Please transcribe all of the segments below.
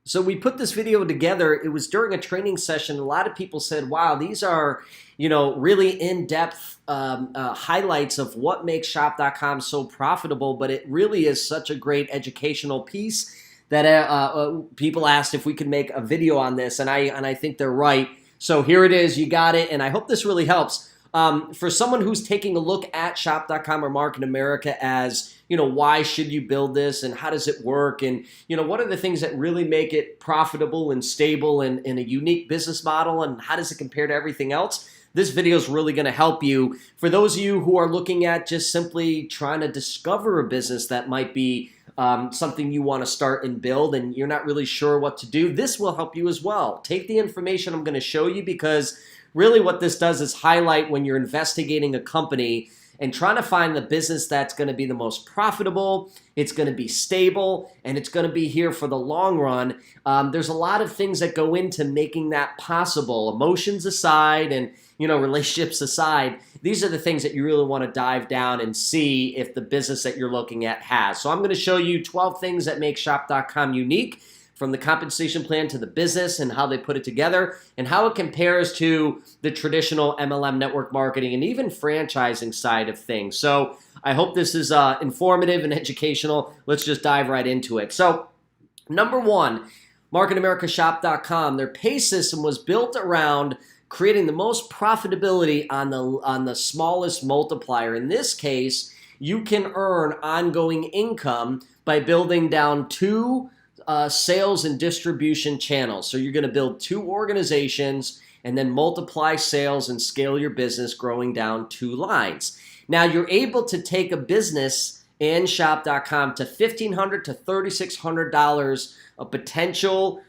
So we put this video together. It was during a training session. A lot of people said, "Wow, these are, really in-depth highlights of what makes Shop.com so profitable." But it really is such a great educational piece that people asked if we could make a video on this, and I think they're right. So here it is. You got it, and I hope this really helps. For someone who's taking a look at Shop.com or Market America as, why should you build this and how does it work? And, what are the things that really make it profitable and stable and a unique business model? And how does it compare to everything else? This video is really going to help you. For those of you who are looking at just simply trying to discover a business that might be something you want to start and build and you're not really sure what to do, this will help you as well. Take the information I'm going to show you, because really what this does is highlight when you're investigating a company and trying to find the business that's going to be the most profitable, it's going to be stable, and it's going to be here for the long run. There's a lot of things that go into making that possible. Emotions aside and relationships aside, these are the things that you really want to dive down and see if the business that you're looking at has. So I'm going to show you 12 things that make Shop.com unique, from the compensation plan to the business and how they put it together and how it compares to the traditional MLM network marketing and even franchising side of things. So I hope this is informative and educational. Let's just dive right into it. So number one, MarketAmericaShop.com, their pay system was built around creating the most profitability on the smallest multiplier. In this case, you can earn ongoing income by building down two sales and distribution channels. So you're going to build two organizations and then multiply sales and scale your business, growing down two lines. Now you're able to take a business in Shop.com to $1,500 to $3,600 of potential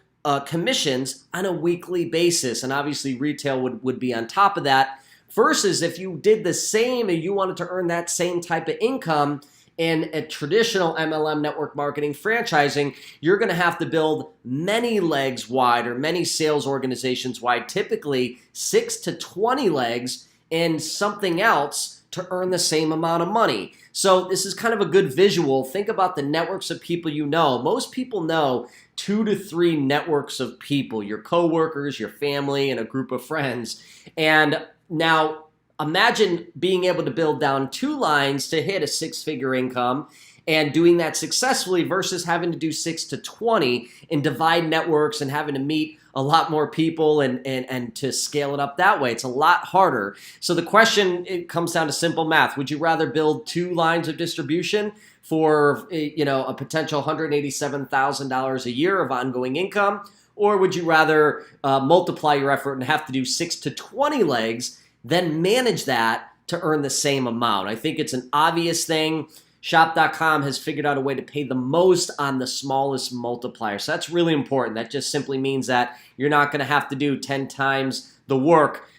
commissions on a weekly basis. And obviously retail would be on top of that, versus if you did the same and you wanted to earn that same type of income in a traditional MLM network marketing franchising, you're going to have to build many legs wide or many sales organizations wide, typically 6 to 20 legs in something else to earn the same amount of money. So this is kind of a good visual. Think about the networks of people you know. Most people know 2 to 3 networks of people, your coworkers, your family, and a group of friends. And now imagine being able to build down two lines to hit a 6-figure income and doing that successfully versus having to do 6 to 20 and divide networks and having to meet a lot more people and to scale it up that way. It's a lot harder. So the question, it comes down to simple math. Would you rather build two lines of distribution for a potential $187,000 a year of ongoing income? Or would you rather multiply your effort and have to do 6 to 20 legs, then manage that to earn the same amount? I think it's an obvious thing. Shop.com has figured out a way to pay the most on the smallest multiplier. So that's really important. That just simply means that you're not going to have to do 10 times the work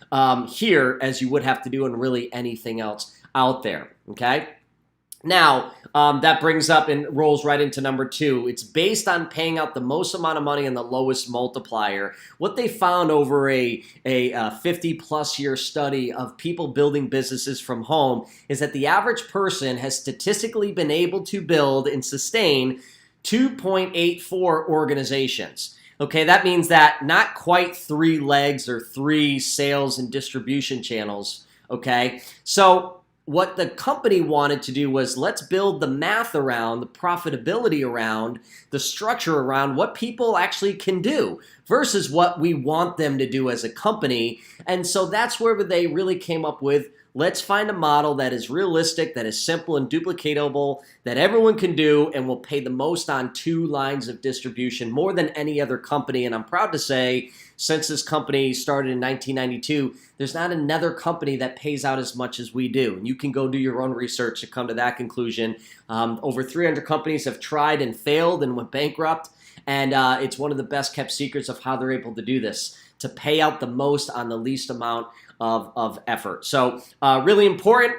here as you would have to do in really anything else out there, okay? Now, that brings up and rolls right into number two. It's based on paying out the most amount of money and the lowest multiplier. What they found over a 50-plus year study of people building businesses from home is that the average person has statistically been able to build and sustain 2.84 organizations. Okay, that means that not quite 3 legs or 3 sales and distribution channels, okay? So what the company wanted to do was, let's build the math around, the profitability around, the structure around what people actually can do versus what we want them to do as a company. And so that's where they really came up with, let's find a model that is realistic, that is simple and duplicatable, that everyone can do, and will pay the most on 2 lines of distribution, more than any other company. And I'm proud to say, since this company started in 1992, there's not another company that pays out as much as we do. And you can go do your own research to come to that conclusion. Over 300 companies have tried and failed and went bankrupt. And it's one of the best kept secrets of how they're able to do this, to pay out the most on the least amount of effort. So really important.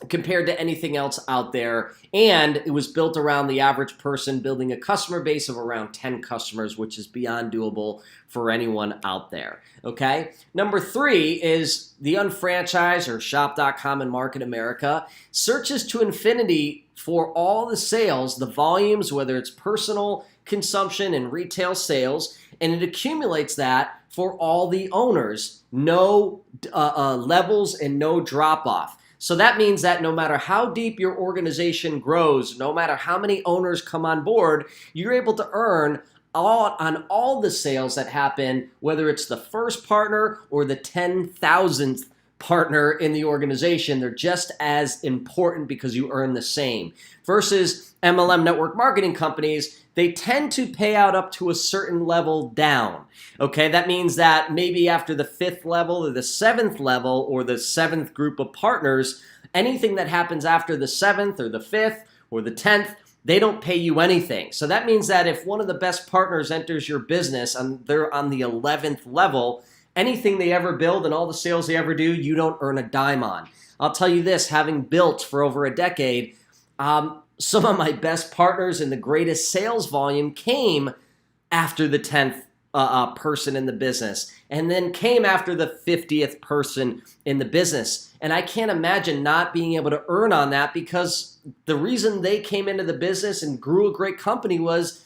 compared to anything else out there. And it was built around the average person building a customer base of around 10 customers, which is beyond doable for anyone out there. Okay. Number 3 is the unfranchised or Shop.com and Market America searches to infinity for all the sales, the volumes, whether it's personal consumption and retail sales, and it accumulates that for all the owners, no levels and no drop off. So that means that no matter how deep your organization grows, no matter how many owners come on board, you're able to earn on all the sales that happen, whether it's the first partner or the 10,000th partner in the organization. They're just as important because you earn the same. Versus MLM network marketing companies, they tend to pay out up to a certain level down. Okay, that means that maybe after the 5th level or the 7th level or the 7th group of partners, anything that happens after the 7th or the 5th or the 10th, they don't pay you anything. So that means that if one of the best partners enters your business and they're on the 11th level, anything they ever build and all the sales they ever do, you don't earn a dime on. I'll tell you this, having built for over a decade, some of my best partners and the greatest sales volume came after the 10th person in the business, and then came after the 50th person in the business. And I can't imagine not being able to earn on that, because the reason they came into the business and grew a great company was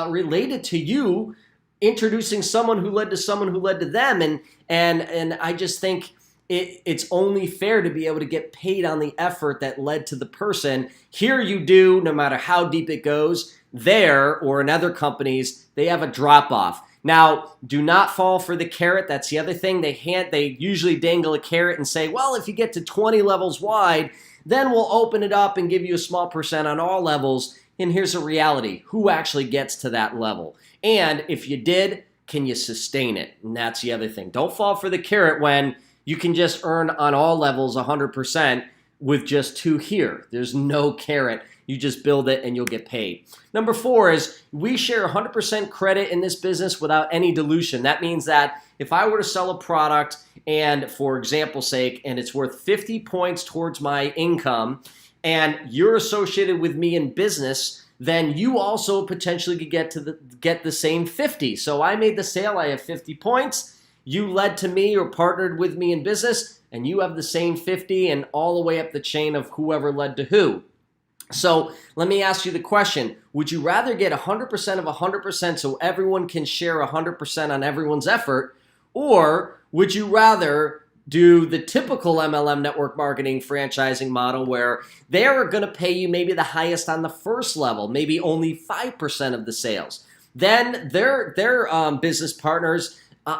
related to you introducing someone who led to someone who led to them. And I just think it's only fair to be able to get paid on the effort that led to the person. Here you do, no matter how deep it goes. There, or in other companies, they have a drop off. Now, do not fall for the carrot. That's the other thing. They usually dangle a carrot and say, well, if you get to 20 levels wide, then we'll open it up and give you a small percent on all levels. And here's the reality. Who actually gets to that level? And if you did, can you sustain it? And that's the other thing. Don't fall for the carrot when you can just earn on all levels 100% with just 2 here. There's no carrot. You just build it and you'll get paid. Number 4 is we share 100% credit in this business without any dilution. That means that if I were to sell a product and, for example's sake, and it's worth 50 points towards my income, and you're associated with me in business, then you also potentially could get the same 50. So I made the sale, I have 50 points. You led to me or partnered with me in business, and you have the same 50, and all the way up the chain of whoever led to who. So let me ask you the question. Would you rather get 100% of 100% so everyone can share 100% on everyone's effort? Or would you rather do the typical MLM network marketing franchising model where they're going to pay you maybe the highest on the first level, maybe only 5% of the sales? Then their business partners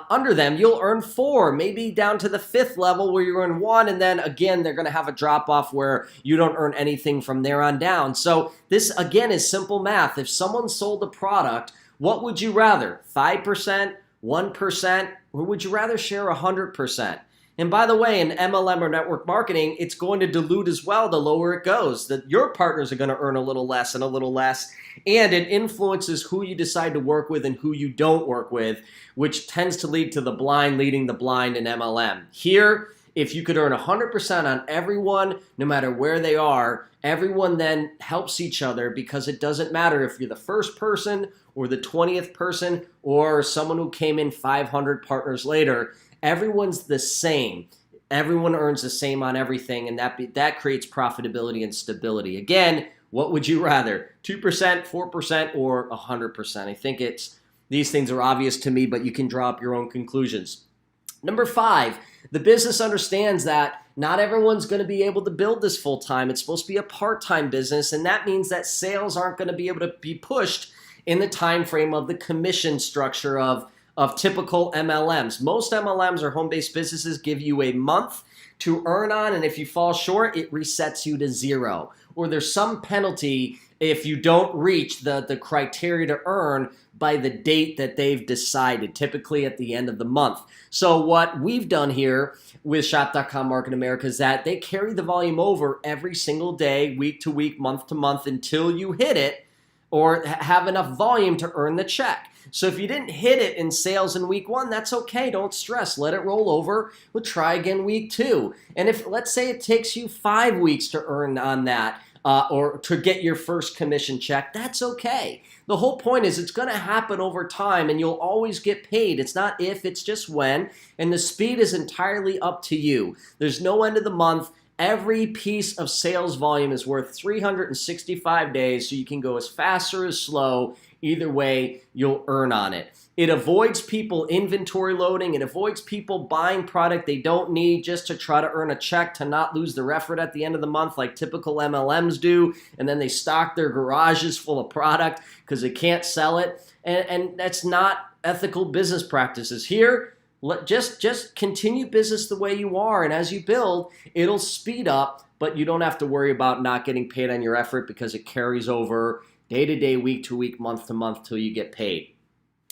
under them, you'll earn 4, maybe down to the 5th level where you earn 1, and then again, they're going to have a drop off where you don't earn anything from there on down. So this again is simple math. If someone sold a product, what would you rather? 5%, 1%, or would you rather share 100%? And by the way, in MLM or network marketing, it's going to dilute as well the lower it goes. That your partners are going to earn a little less and a little less, and it influences who you decide to work with and who you don't work with, which tends to lead to the blind leading the blind in MLM. Here, if you could earn 100% on everyone, no matter where they are, everyone then helps each other, because it doesn't matter if you're the first person or the 20th person or someone who came in 500 partners later. Everyone's the same. Everyone earns the same on everything, and that creates profitability and stability. Again, what would you rather? 2%, 4%, or 100%? I think these things are obvious to me, but you can draw up your own conclusions. Number 5, the business understands that not everyone's going to be able to build this full time. It's supposed to be a part-time business, and that means that sales aren't going to be able to be pushed in the time frame of the commission structure of typical MLMs. Most MLMs or home-based businesses give you a month to earn on, and if you fall short, it resets you to 0. Or there's some penalty if you don't reach the criteria to earn by the date that they've decided, typically at the end of the month. So what we've done here with Shop.com Market America is that they carry the volume over every single day, week to week, month to month, until you hit it. or have enough volume to earn the check. So if you didn't hit it in sales in week 1, that's okay. Don't stress. Let it roll over. We'll try again week 2. And if, let's say, it takes you 5 weeks to earn on that, or to get your first commission check, that's okay. The whole point is it's going to happen over time, and you'll always get paid. It's not if, it's just when, and the speed is entirely up to you. There's no end of the month. Every piece of sales volume is worth 365 days, so you can go as fast or as slow. Either way, you'll earn on it. It avoids people inventory loading. It avoids people buying product they don't need just to try to earn a check, to not lose their effort at the end of the month like typical MLMs do, and then they stock their garages full of product because they can't sell it. And that's not ethical business practices. Here, just continue business the way you are, and as you build, it'll speed up, but you don't have to worry about not getting paid on your effort because it carries over day to day, week to week, month to month till you get paid.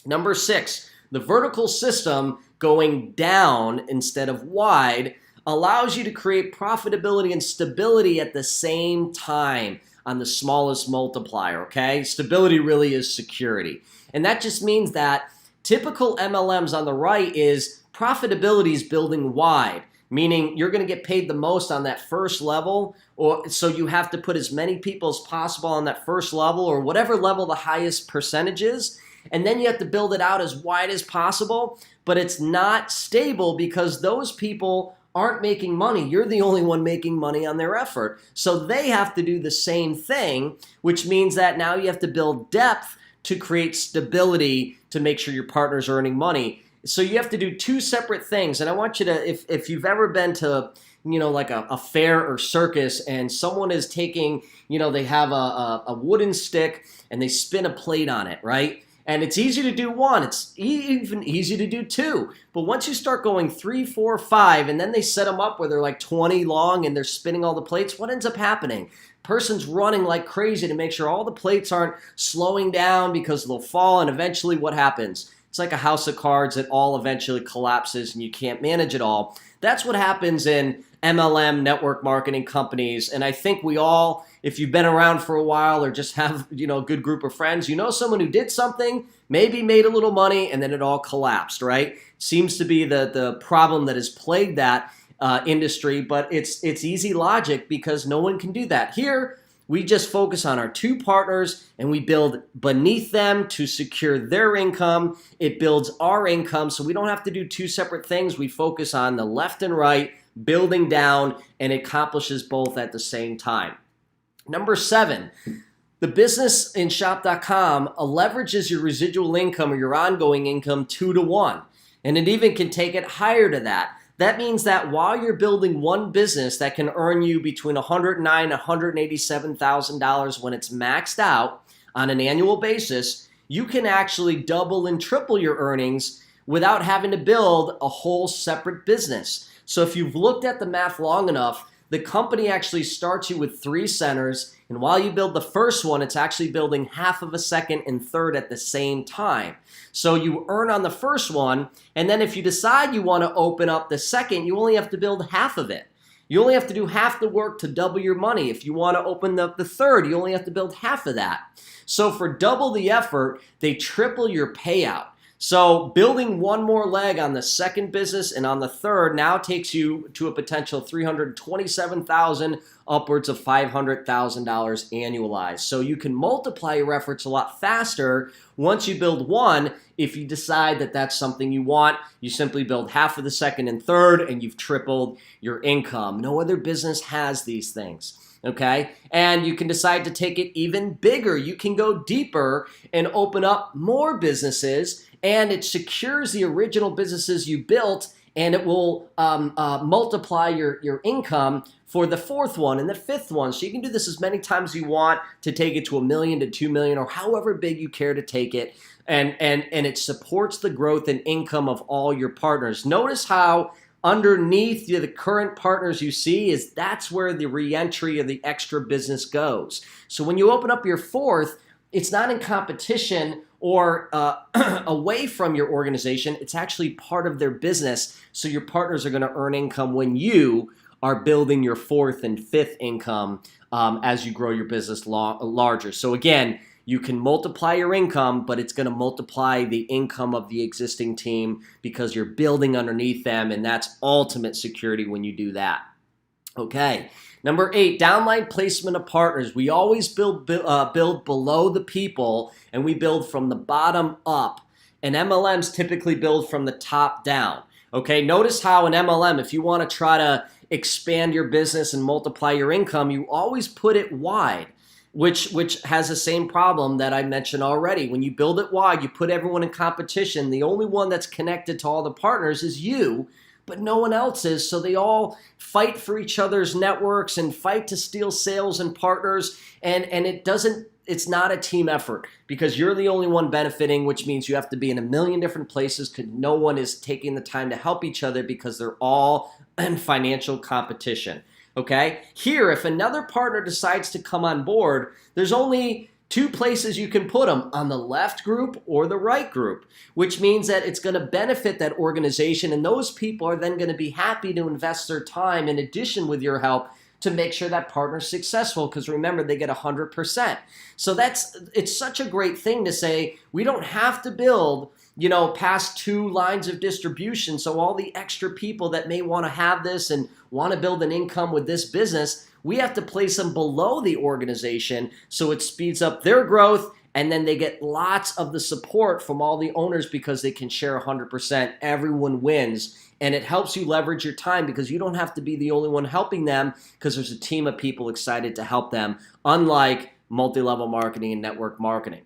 Number 6, the vertical system going down instead of wide allows you to create profitability and stability at the same time on the smallest multiplier, okay? Stability really is security. And that just means that typical MLMs on the right is profitability is building wide, meaning you're going to get paid the most on that first level, or so you have to put as many people as possible on that first level or whatever level the highest percentage is, and then you have to build it out as wide as possible, but it's not stable because those people aren't making money. You're the only one making money on their effort. So they have to do the same thing, which means that now you have to build depth to create stability to make sure your partner's earning money. So you have to do 2 separate things. And I want you to, if you've ever been to, like a fair or circus, and someone is taking, they have a wooden stick and they spin a plate on it, right? And it's easy to do 1. It's even easy to do 2. But once you start going 3, 4, 5, and then they set them up where they're like 20 long and they're spinning all the plates, what ends up happening? Person's running like crazy to make sure all the plates aren't slowing down because they'll fall, and eventually what happens? It's like a house of cards that all eventually collapses and you can't manage it all. That's what happens in MLM network marketing companies. And I think we all, if you've been around for a while or just have, a good group of friends, someone who did something, maybe made a little money, and then it all collapsed, right? Seems to be the problem that has plagued that industry, but it's easy logic because no one can do that. Here, we just focus on our 2 partners and we build beneath them to secure their income. It builds our income, so we don't have to do 2 separate things. We focus on the left and right, building down, and it accomplishes both at the same time. Number 7, the business in Shop.com leverages your residual income or your ongoing income 2 to 1, and it even can take it higher to that. That means that while you're building one business that can earn you between $109,000 and $187,000 when it's maxed out on an annual basis, you can actually double and triple your earnings without having to build a whole separate business. So if you've looked at the math long enough, the company actually starts you with 3 centers, and while you build the first one, it's actually building half of a second and third at the same time. So you earn on the first one, and then if you decide you want to open up the second, you only have to build half of it. You only have to do half the work to double your money. If you want to open up the third, you only have to build half of that. So for double the effort, they triple your payout. So building one more leg on the second business and on the third now takes you to a potential $327,000, upwards of $500,000 annualized. So you can multiply your efforts a lot faster once you build one. If you decide that that's something you want, you simply build half of the second and third, and you've tripled your income. No other business has these things. Okay, and you can decide to take it even bigger. You can go deeper and open up more businesses, and it secures the original businesses you built, and it will multiply your income for the fourth one and the fifth one. So you can do this as many times as you want to take it to $1 million to $2 million, or however big you care to take it, and it supports the growth and income of all your partners. Notice how underneath the current partners you see is that's where the reentry of the extra business goes. So when you open up your fourth, it's not in competition or away from your organization. It's actually part of their business. So your partners are going to earn income when you are building your fourth and fifth income as you grow your business larger. So again, You can multiply your income, but it's going to multiply the income of the existing team because you're building underneath them, and that's ultimate security when you do that. Okay. Number 8, downline placement of partners. We always build below the people, and we build from the bottom up. And MLMs typically build from the top down. Okay, notice how an MLM, if you want to try to expand your business and multiply your income, you always put it wide, which has the same problem that I mentioned already. When you build it wide, you put everyone in competition. The only one that's connected to all the partners is you, but no one else is. So they all fight for each other's networks and fight to steal sales and partners. And it's not a team effort because you're the only one benefiting, which means you have to be in a million different places because no one is taking the time to help each other because they're all in financial competition. Okay? Here, if another partner decides to come on board, there's only 2 places you can put them, on the left group or the right group, which means that it's going to benefit that organization, and those people are then going to be happy to invest their time in addition with your help to make sure that partner's successful, because remember, they get 100%. So it's such a great thing to say, we don't have to build, past 2 lines of distribution. So all the extra people that may want to have this and want to build an income with this business, we have to place them below the organization so it speeds up their growth, and then they get lots of the support from all the owners because they can share 100%. Everyone wins. And it helps you leverage your time because you don't have to be the only one helping them because there's a team of people excited to help them, unlike multi-level marketing and network marketing.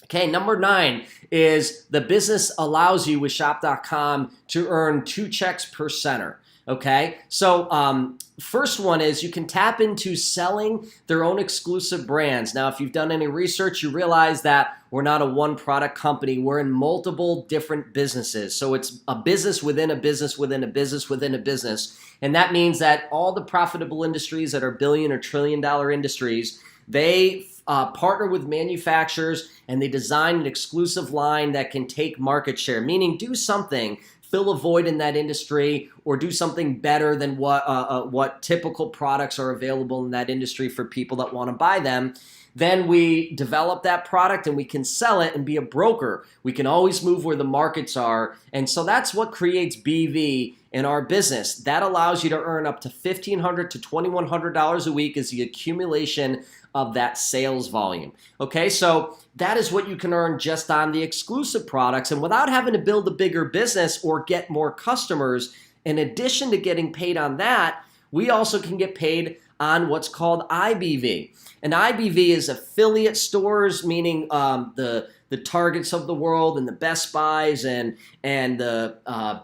Okay, number 9 is the business allows you with Shop.com to earn 2 checks per center. Okay, so first one is you can tap into selling their own exclusive brands. Now, if you've done any research, you realize that we're not a one product company. We're in multiple different businesses. So it's a business within a business within a business within a business. And that means that all the profitable industries that are billion or trillion dollar industries, they partner with manufacturers and they design an exclusive line that can take market share, meaning do something, fill a void in that industry, or do something better than what typical products are available in that industry for people that want to buy them. Then we develop that product and we can sell it and be a broker. We can always move where the markets are. And so that's what creates BV in our business. That allows you to earn up to $1,500 to $2,100 a week as the accumulation of that sales volume. Okay, so that is what you can earn just on the exclusive products, and without having to build a bigger business or get more customers. In addition to getting paid on that, we also can get paid on what's called IBV. And IBV is affiliate stores, meaning the Targets of the world and the Best Buys and the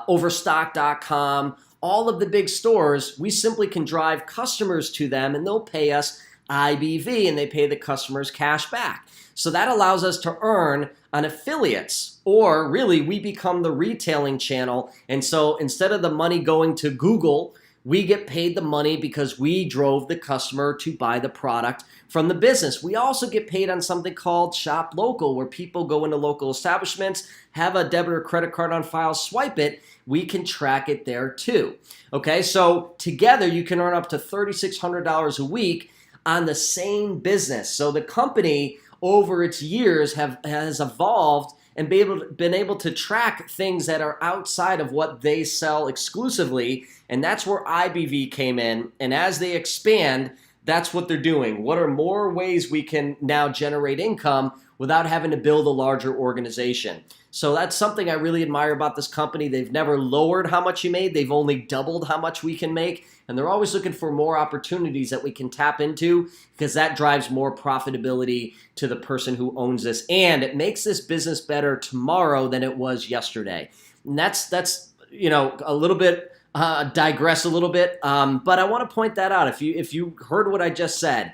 Overstock.com, all of the big stores. We simply can drive customers to them and they'll pay us IBV and they pay the customers cash back. So that allows us to earn on affiliates, or really we become the retailing channel. And so instead of the money going to Google, we get paid the money because we drove the customer to buy the product from the business. We also get paid on something called Shop Local, where people go into local establishments, have a debit or credit card on file, swipe it, we can track it there too. Okay, so together you can earn up to $3,600 a week on the same business. So the company over its years has evolved and been able to track things that are outside of what they sell exclusively. And that's where IBV came in. And as they expand, that's what they're doing. What are more ways we can now generate income without having to build a larger organization? So that's something I really admire about this company. They've never lowered how much you made. They've only doubled how much we can make. And they're always looking for more opportunities that we can tap into, because that drives more profitability to the person who owns this. And it makes this business better tomorrow than it was yesterday. And that's a little bit, digress a little bit. But I want to point that out. If you heard what I just said,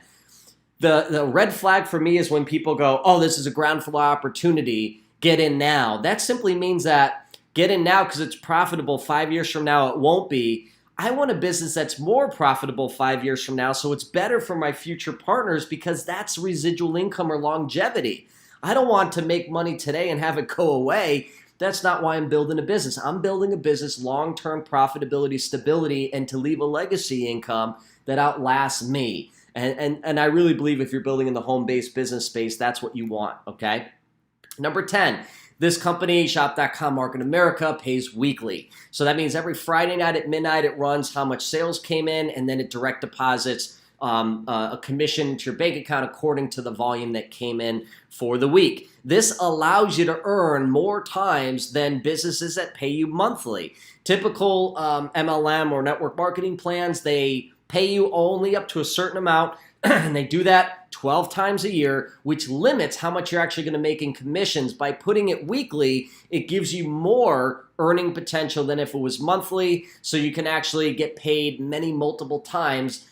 the red flag for me is when people go, oh, this is a ground floor opportunity, get in now. That simply means that get in now because it's profitable. 5 years from now, it won't be. I want a business that's more profitable 5 years from now, so it's better for my future partners, because that's residual income or longevity. I don't want to make money today and have it go away. That's not why I'm building a business. I'm building a business, long-term profitability, stability, and to leave a legacy income that outlasts me. And I really believe if you're building in the home-based business space, that's what you want, okay? Number 10, this company, Shop.com Market America, pays weekly. So that means every Friday night at midnight, it runs how much sales came in, and then it direct deposits a commission to your bank account according to the volume that came in for the week. This allows you to earn more times than businesses that pay you monthly. Typical MLM or network marketing plans, they pay you only up to a certain amount, and they do that 12 times a year, which limits how much you're actually going to make in commissions. By putting it weekly, it gives you more earning potential than if it was monthly, so you can actually get paid multiple times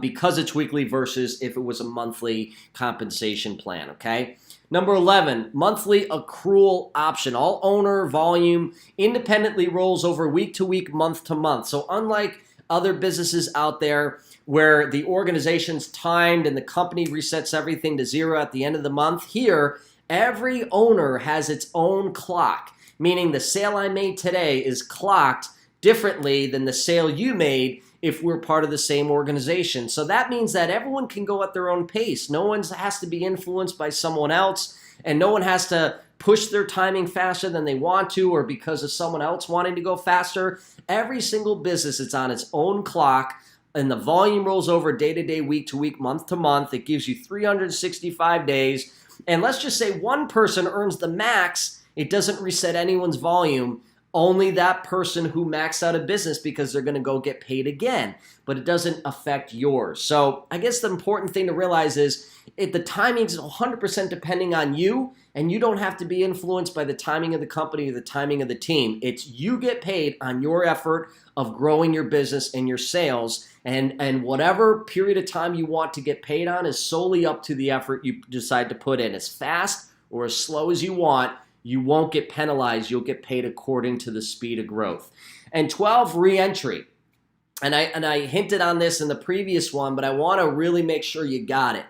because it's weekly versus if it was a monthly compensation plan, okay? Number 11, monthly accrual option. All owner volume independently rolls over week to week, month to month. So unlike other businesses out there where the organization's timed and the company resets everything to zero at the end of the month, here, every owner has its own clock, meaning the sale I made today is clocked differently than the sale you made if we're part of the same organization. So that means that everyone can go at their own pace. No one has to be influenced by someone else, and no one has to push their timing faster than they want to or because of someone else wanting to go faster. Every single business is on its own clock, and the volume rolls over day to day, week to week, month to month. It gives you 365 days. And let's just say one person earns the max. It doesn't reset anyone's volume. Only that person who maxed out a business because they're going to go get paid again, but it doesn't affect yours. So I guess the important thing to realize is the timing is 100% depending on you, and you don't have to be influenced by the timing of the company or the timing of the team. It's you get paid on your effort of growing your business and your sales, and whatever period of time you want to get paid on is solely up to the effort you decide to put in. As fast or as slow as you want, you won't get penalized. You'll get paid according to the speed of growth. And 12, re-entry. And I hinted on this in the previous one, but I want to really make sure you got it.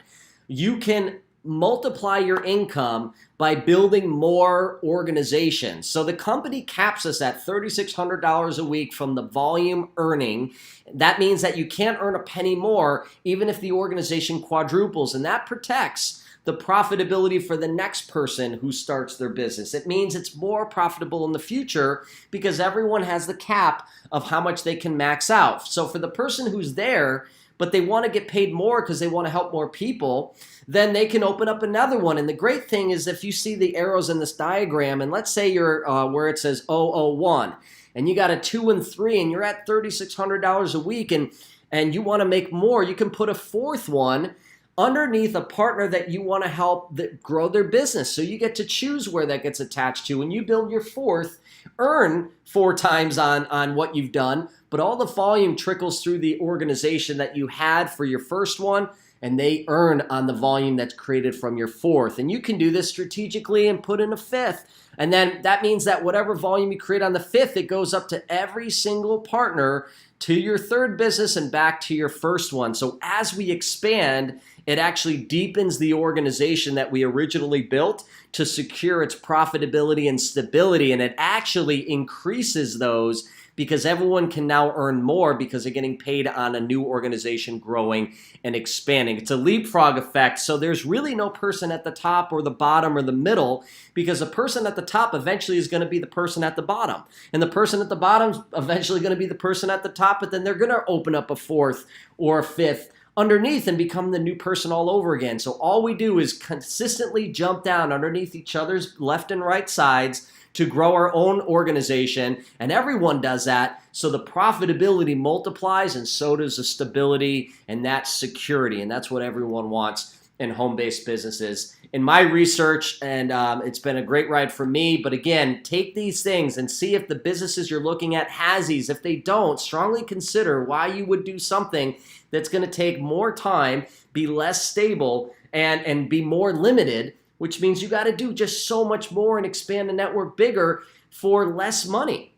You can multiply your income by building more organizations. So the company caps us at $3,600 a week from the volume earning. That means that you can't earn a penny more even if the organization quadruples, and that protects the profitability for the next person who starts their business. It means it's more profitable in the future because everyone has the cap of how much they can max out. So for the person who's there, but they want to get paid more because they want to help more people, then they can open up another one. And the great thing is if you see the arrows in this diagram, and let's say you're where it says 001, and you got a 2 and 3, and you're at $3,600 a week, and you want to make more, you can put a fourth one underneath a partner that you want to help grow their business. So you get to choose where that gets attached to. When you build your fourth, earn 4 times on what you've done, but all the volume trickles through the organization that you had for your first one, and they earn on the volume that's created from your fourth. And you can do this strategically and put in a fifth. And then that means that whatever volume you create on the fifth, it goes up to every single partner to your third business and back to your first one. So as we expand, it actually deepens the organization that we originally built to secure its profitability and stability. And it actually increases those because everyone can now earn more because they're getting paid on a new organization growing and expanding. It's a leapfrog effect. So there's really no person at the top or the bottom or the middle, because the person at the top eventually is going to be the person at the bottom. And the person at the bottom is eventually going to be the person at the top, but then they're going to open up a fourth or a fifth underneath and become the new person all over again. So all we do is consistently jump down underneath each other's left and right sides to grow our own organization, and everyone does that, so the profitability multiplies, and so does the stability and that security, and that's what everyone wants in home-based businesses. In my research, and it's been a great ride for me, but again, take these things and see if the businesses you're looking at has these. If they don't, strongly consider why you would do something that's going to take more time, be less stable, and be more limited, which means you got to do just so much more and expand the network bigger for less money.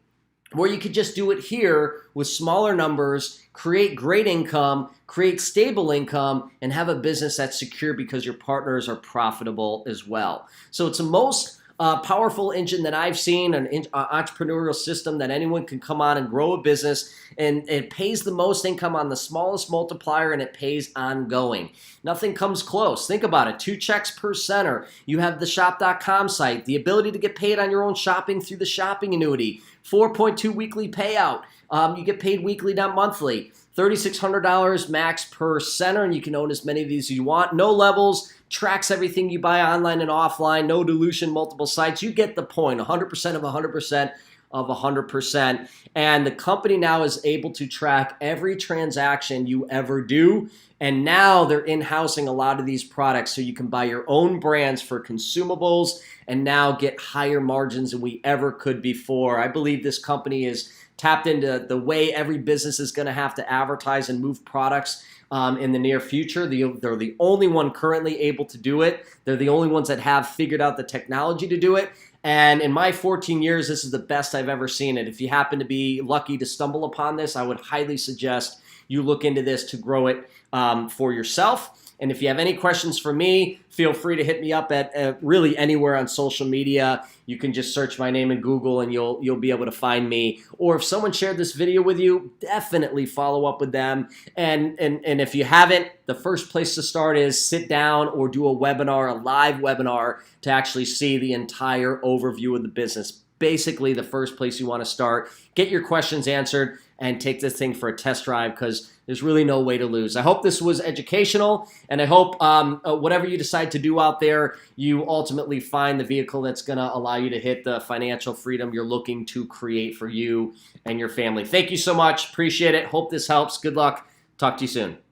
Where you could just do it here with smaller numbers, create great income, create stable income, and have a business that's secure because your partners are profitable as well. So it's the most powerful engine that I've seen, an entrepreneurial system that anyone can come on and grow a business, and it pays the most income on the smallest multiplier, and it pays ongoing. Nothing comes close. Think about it. 2 checks per center. You have the shop.com site, the ability to get paid on your own shopping through the shopping annuity, 4.2 weekly payout. You get paid weekly, not monthly. $3,600 max per center, and you can own as many of these as you want. No levels, tracks everything you buy online and offline, no dilution, multiple sites. You get the point, 100% of 100% of 100%. And the company now is able to track every transaction you ever do. And now they're in-housing a lot of these products so you can buy your own brands for consumables and now get higher margins than we ever could before. I believe this company is tapped into the way every business is going to have to advertise and move products in the near future. They're the only one currently able to do it. They're the only ones that have figured out the technology to do it. And in my 14 years, this is the best I've ever seen it. If you happen to be lucky to stumble upon this, I would highly suggest you look into this to grow it for yourself. And if you have any questions for me, feel free to hit me up at really anywhere on social media. You can just search my name in Google and you'll be able to find me. Or if someone shared this video with you, definitely follow up with them. And if you haven't, the first place to start is sit down or do a webinar, a live webinar, to actually see the entire overview of the business. Basically, the first place you want to start. Get your questions answered and take this thing for a test drive, because there's really no way to lose. I hope this was educational, and I hope whatever you decide to do out there, you ultimately find the vehicle that's going to allow you to hit the financial freedom you're looking to create for you and your family. Thank you so much. Appreciate it. Hope this helps. Good luck. Talk to you soon.